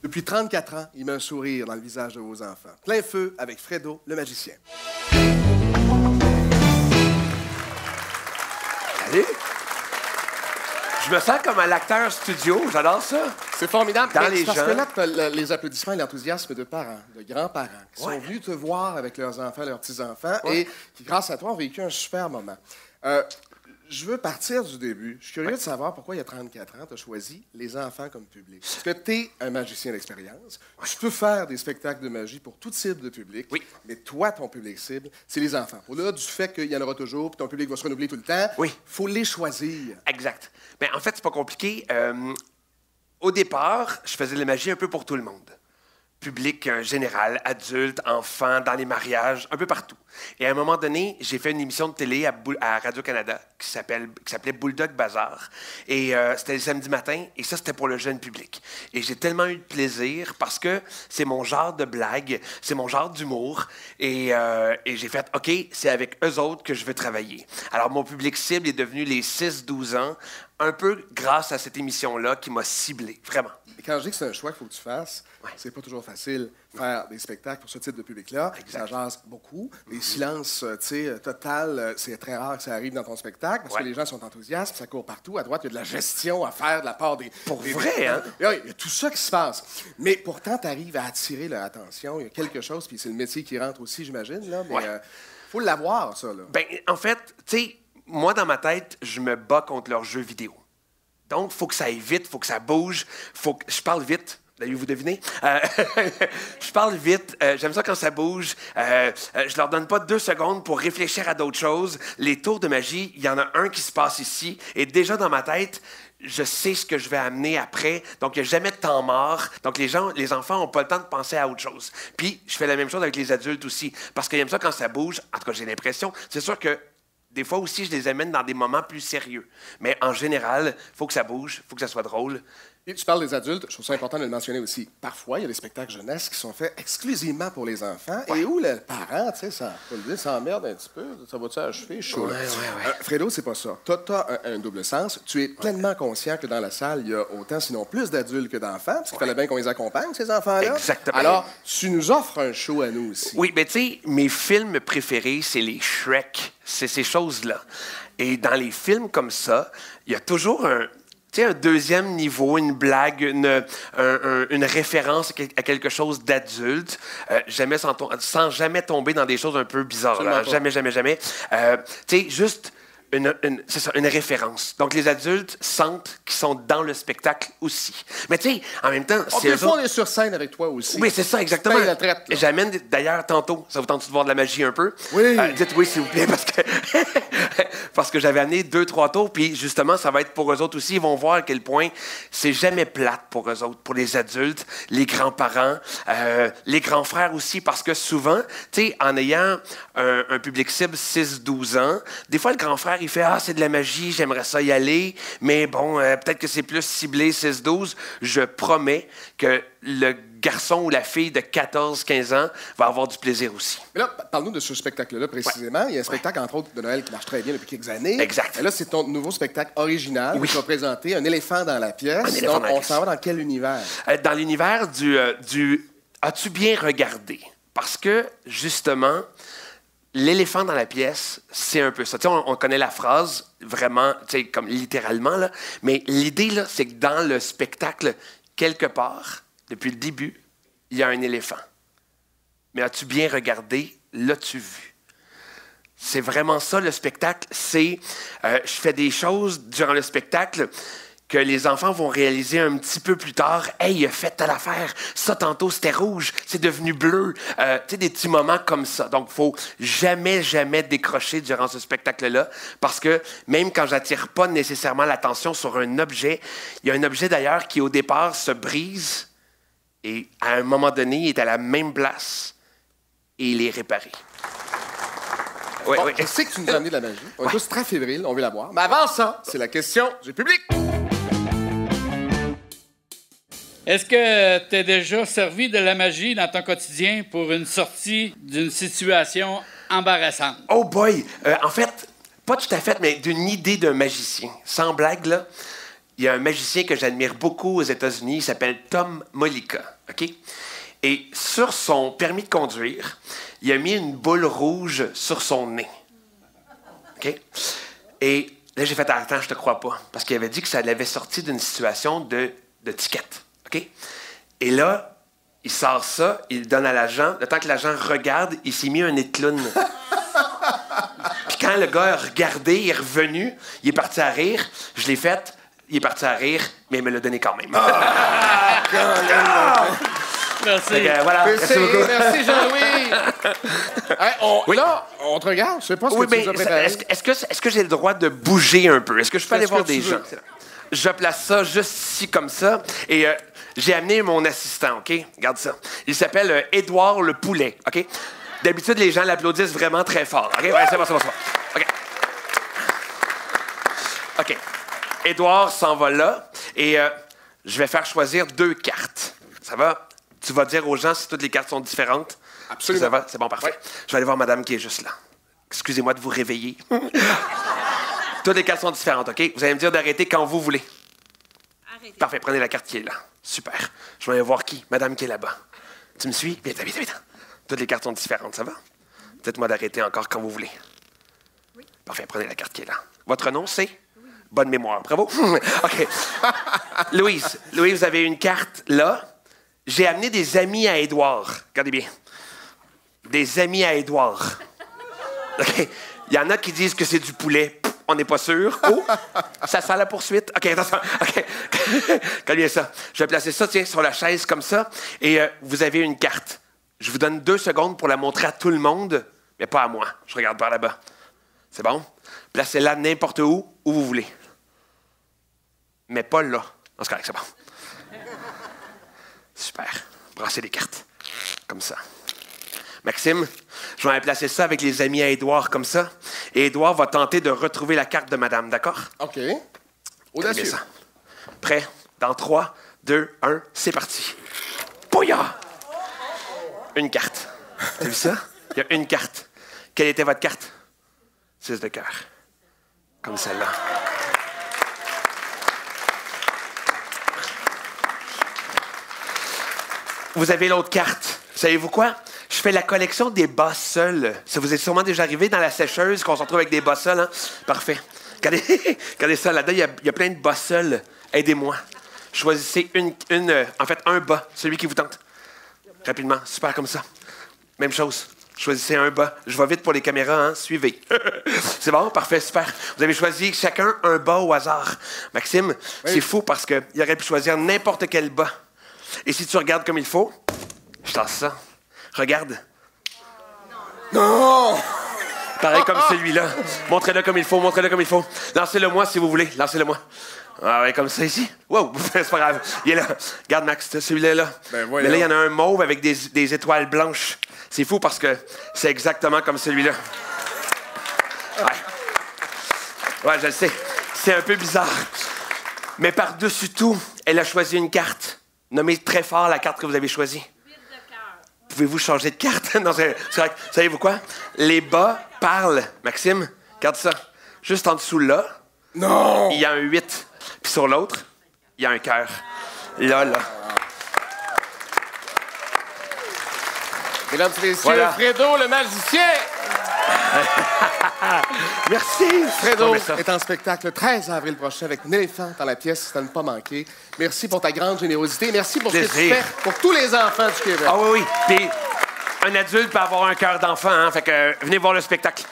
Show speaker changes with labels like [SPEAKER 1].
[SPEAKER 1] Depuis 34 ans, il met un sourire dans le visage de vos enfants. Plein feu avec Fredo, le magicien.
[SPEAKER 2] Salut! Je me sens comme un acteur studio, j'adore ça.
[SPEAKER 1] C'est formidable.
[SPEAKER 2] Dans les
[SPEAKER 1] parce
[SPEAKER 2] gens.
[SPEAKER 1] que là, tu as les applaudissements et l'enthousiasme de parents, de grands-parents, qui sont venus te voir avec leurs enfants, leurs petits-enfants, et qui, grâce à toi, ont vécu un super moment. Je veux partir du début. Je suis curieux de savoir pourquoi, il y a 34 ans, tu as choisi les enfants comme public. Parce que tu es un magicien d'expérience. Tu peux faire des spectacles de magie pour toute cible de public.
[SPEAKER 2] Oui.
[SPEAKER 1] Mais toi, ton public cible, c'est les enfants. Au-delà du fait qu'il y en aura toujours, puis ton public va se renouveler tout le temps, il faut les choisir.
[SPEAKER 2] Exact. Bien, en fait, c'est pas compliqué. Au départ, je faisais de la magie un peu pour tout le monde. Public général, adultes, enfants, dans les mariages, un peu partout. Et à un moment donné, j'ai fait une émission de télé à Radio-Canada qui s'appelait Bulldog Bazar. Et c'était le samedi matin, et ça, c'était pour le jeune public. Et j'ai tellement eu de plaisir parce que c'est mon genre de blague, c'est mon genre d'humour. Et j'ai fait, OK, c'est avec eux autres que je veux travailler. Alors, mon public cible est devenu les 6-12 ans, un peu grâce à cette émission-là qui m'a ciblé, vraiment.
[SPEAKER 1] Et quand je dis que c'est un choix qu'il faut que tu fasses, c'est pas toujours facile de faire des spectacles pour ce type de public-là. Ça jase beaucoup. Les silences, tu sais, total, c'est très rare que ça arrive dans ton spectacle parce que les gens sont enthousiastes, ça court partout. À droite, il y a de la gestion à faire de la part des...
[SPEAKER 2] Pour vrai, hein?
[SPEAKER 1] Il y a tout ça qui se passe. Mais pourtant, tu arrives à attirer leur attention. Il y a quelque chose, puis c'est le métier qui rentre aussi, j'imagine, là. Mais faut l'avoir, ça, là.
[SPEAKER 2] Bien, en fait, tu sais, moi, dans ma tête, je me bats contre leurs jeux vidéo. Donc, il faut que ça aille vite, il faut que ça bouge, faut que... Je parle vite. L'avez-vous deviné? Je parle vite. J'aime ça quand ça bouge. Je leur donne pas 2 secondes pour réfléchir à d'autres choses. Les tours de magie, il y en a un qui se passe ici. Et déjà dans ma tête, je sais ce que je vais amener après. Donc, il n'y a jamais de temps mort. Donc, les enfants n'ont pas le temps de penser à autre chose. Puis, je fais la même chose avec les adultes aussi. Parce qu'ils aiment ça quand ça bouge. En tout cas, j'ai l'impression. C'est sûr que des fois aussi, je les amène dans des moments plus sérieux. Mais en général, il faut que ça bouge, il faut que ça soit drôle.
[SPEAKER 1] Et tu parles des adultes, je trouve ça important de le mentionner aussi. Parfois, il y a des spectacles jeunesse qui sont faits exclusivement pour les enfants et où le parent, tu sais, ça s'emmerde un petit peu. Ça va-tu achever? Chaud. Fredo, c'est pas ça. Tu as un double sens. Tu es pleinement conscient que dans la salle, il y a autant, sinon plus d'adultes que d'enfants, parce qu'il fallait bien qu'on les accompagne, ces enfants-là.
[SPEAKER 2] Exactement.
[SPEAKER 1] Alors, tu nous offres un show à nous aussi.
[SPEAKER 2] Oui, mais tu sais, mes films préférés, c'est les Shrek. C'est ces choses-là. Et dans les films comme ça, il y a toujours un deuxième niveau, une blague, une référence à quelque chose d'adulte, sans jamais tomber dans des choses un peu bizarres. Là. Jamais. Tu sais, juste c'est ça, une référence. Donc, les adultes sentent qu'ils sont dans le spectacle aussi. Mais tu sais, en même temps...
[SPEAKER 1] Des fois, on est sur scène avec toi aussi.
[SPEAKER 2] Oui, c'est ça, exactement.
[SPEAKER 1] La traite,
[SPEAKER 2] j'amène, d'ailleurs, tantôt, ça vous tente de voir de la magie un peu?
[SPEAKER 1] Oui.
[SPEAKER 2] Dites oui, s'il vous plaît, parce que j'avais amené 2-3 tours, puis justement, ça va être pour eux autres aussi. Ils vont voir à quel point c'est jamais plate pour eux autres, pour les adultes, les grands-parents, les grands frères aussi, parce que souvent, tu sais, en ayant un public cible 6-12 ans, des fois, le grand frère, il fait « Ah, c'est de la magie, j'aimerais ça y aller, mais bon, peut-être que c'est plus ciblé 6-12. » Je promets que le garçon ou la fille de 14-15 ans va avoir du plaisir aussi.
[SPEAKER 1] Mais là, parle-nous de ce spectacle-là précisément. Il y a un spectacle, entre autres, de Noël qui marche très bien depuis quelques années.
[SPEAKER 2] Exact.
[SPEAKER 1] Et là, c'est ton nouveau spectacle original qui va présenter un éléphant dans la pièce. Donc, on s'en va dans quel univers?
[SPEAKER 2] Dans l'univers du « As-tu bien regardé? » Parce que, justement, l'éléphant dans la pièce, c'est un peu ça. Tu sais, on connaît la phrase, vraiment, tu sais, comme littéralement, là. Mais l'idée, là, c'est que dans le spectacle, quelque part, depuis le début, il y a un éléphant. Mais as-tu bien regardé? L'as-tu vu? C'est vraiment ça, le spectacle. Je fais des choses durant le spectacle que les enfants vont réaliser un petit peu plus tard. « Hey, il a fait telle affaire. Ça, tantôt, c'était rouge. C'est devenu bleu. » Tu sais, des petits moments comme ça. Donc, il ne faut jamais décrocher durant ce spectacle-là parce que même quand je n'attire pas nécessairement l'attention sur un objet, il y a un objet d'ailleurs qui, au départ, se brise et à un moment donné, il est à la même place et il est réparé.
[SPEAKER 1] Oui. Je sais que tu nous as amené de la magie. On est tous très fébriles, on veut la voir. Mais avant ça, c'est la question du public.
[SPEAKER 3] Est-ce que tu as déjà servi de la magie dans ton quotidien pour une sortie d'une situation embarrassante?
[SPEAKER 2] Oh boy! En fait, pas tout à fait, mais d'une idée d'un magicien. Sans blague, là. il y a un magicien que j'admire beaucoup aux États-Unis, il s'appelle Tom Mollica, OK? Et sur son permis de conduire, il a mis une boule rouge sur son nez. OK? Et là, j'ai fait « Attends, je te crois pas. » Parce qu'il avait dit que ça l'avait sorti d'une situation de ticket. OK? Et là, il sort ça, il le donne à l'agent. Le temps que l'agent regarde, il s'est mis un nez de clown. Puis quand le gars a regardé, il est revenu, il est parti à rire. Je l'ai fait, il est parti à rire, mais il me l'a donné quand même.
[SPEAKER 3] Merci.
[SPEAKER 2] Voilà.
[SPEAKER 1] Merci, merci Jean-Louis.
[SPEAKER 2] Oui.
[SPEAKER 1] Là, on te regarde. Je sais pas ce que tu nous as préparé.
[SPEAKER 2] Est-ce que j'ai le droit de bouger un peu? Est-ce que je peux aller
[SPEAKER 1] Fais ce
[SPEAKER 2] voir
[SPEAKER 1] que tu
[SPEAKER 2] des
[SPEAKER 1] veux.
[SPEAKER 2] gens? Je place ça juste ici, comme ça. Et j'ai amené mon assistant, OK? Regarde ça. Il s'appelle Édouard le Poulet, OK? D'habitude, les gens l'applaudissent vraiment très fort. OK? Ouais, c'est bon. OK. OK. Édouard s'en va là. Et je vais faire choisir 2 cartes. Ça va? Tu vas dire aux gens si toutes les cartes sont différentes?
[SPEAKER 1] Absolument.
[SPEAKER 2] Ça va? C'est bon, parfait.
[SPEAKER 1] Ouais.
[SPEAKER 2] Je vais aller voir madame qui est juste là. Excusez-moi de vous réveiller. Toutes les cartes sont différentes, OK? Vous allez me dire d'arrêter quand vous voulez.
[SPEAKER 4] Arrêtez.
[SPEAKER 2] Parfait, prenez la carte qui est là. Super. Je vais aller voir qui? Madame qui est là-bas. Tu me suis? Vite. Toutes les cartes sont différentes, ça va? Dites-moi d'arrêter encore quand vous voulez.
[SPEAKER 4] Oui.
[SPEAKER 2] Parfait, prenez la carte qui est là. Votre nom, c'est? Oui. Bonne mémoire. Bravo. OK. Louise, vous avez une carte là. J'ai amené des amis à Édouard. Regardez bien. Des amis à Édouard. OK. Il y en a qui disent que c'est du poulet. On n'est pas sûr. Oh, ça sent la poursuite. OK, attention. OK. Regardez bien ça. Je vais placer ça, tiens, sur la chaise comme ça. Et vous avez une carte. Je vous donne 2 secondes pour la montrer à tout le monde, mais pas à moi. Je regarde par là-bas. C'est bon? Placez-la n'importe où vous voulez. Mais pas là. Non, c'est correct, c'est bon. Super. Brassez les cartes. Comme ça. Maxime, je vais aller placer ça avec les amis à Édouard, comme ça. Et Édouard va tenter de retrouver la carte de madame, d'accord?
[SPEAKER 1] OK.
[SPEAKER 2] Regardez
[SPEAKER 1] Audacieux.
[SPEAKER 2] bien ça. Prêt? Dans 3, 2, 1, c'est parti. Bouillard! Une carte. T'as vu ça? Il y a une carte. Quelle était votre carte? 6 de cœur. Comme celle-là. Vous avez l'autre carte. Savez-vous quoi? Je fais la collection des bas seuls. Ça vous est sûrement déjà arrivé dans la sécheuse qu'on se retrouve avec des bas seuls, hein? Parfait. Regardez, regardez ça, là-dedans, il y a plein de bas seuls. Aidez-moi. Choisissez un bas, celui qui vous tente. Rapidement, super comme ça. Même chose. Choisissez un bas. Je vais vite pour les caméras, hein? Suivez. C'est bon? Parfait, super. Vous avez choisi chacun un bas au hasard. Maxime, c'est fou parce qu'il aurait pu choisir n'importe quel bas. Et si tu regardes comme il faut, je tasse ça. Regarde.
[SPEAKER 1] Non!
[SPEAKER 2] Pareil comme celui-là. Montrez-le comme il faut, Lancez-le-moi si vous voulez. Lancez-le-moi. Ah ouais, comme ça ici. Wow, c'est pas grave. Il est là. Regarde, Max, celui-là là.
[SPEAKER 1] Ben,
[SPEAKER 2] mais là, il y en a un mauve avec des étoiles blanches. C'est fou parce que c'est exactement comme celui-là. Ouais, je le sais. C'est un peu bizarre. Mais par-dessus tout, elle a choisi une carte. Nommez très fort la carte que vous avez choisie.
[SPEAKER 4] 8 de cœur.
[SPEAKER 2] Pouvez-vous changer de carte? Non, c'est correct. Savez-vous quoi? Les bas parlent. Maxime, regarde ça. Juste en dessous là,
[SPEAKER 1] Non!
[SPEAKER 2] il y a un 8. Puis sur l'autre, il y a un cœur. Là.
[SPEAKER 1] Mesdames et messieurs,
[SPEAKER 2] Voilà.
[SPEAKER 1] Fredo le magicien!
[SPEAKER 2] Merci.
[SPEAKER 1] Fredo
[SPEAKER 2] On met ça.
[SPEAKER 1] est en spectacle le 13 avril prochain avec un éléphant dans la pièce, c'est à ne pas manquer. Merci pour ta grande générosité. Merci pour ce que tu
[SPEAKER 2] Plaisir.
[SPEAKER 1] fais pour tous les enfants du Québec.
[SPEAKER 2] Ah oui. Puis un adulte peut avoir un cœur d'enfant, hein? Fait que venez voir le spectacle.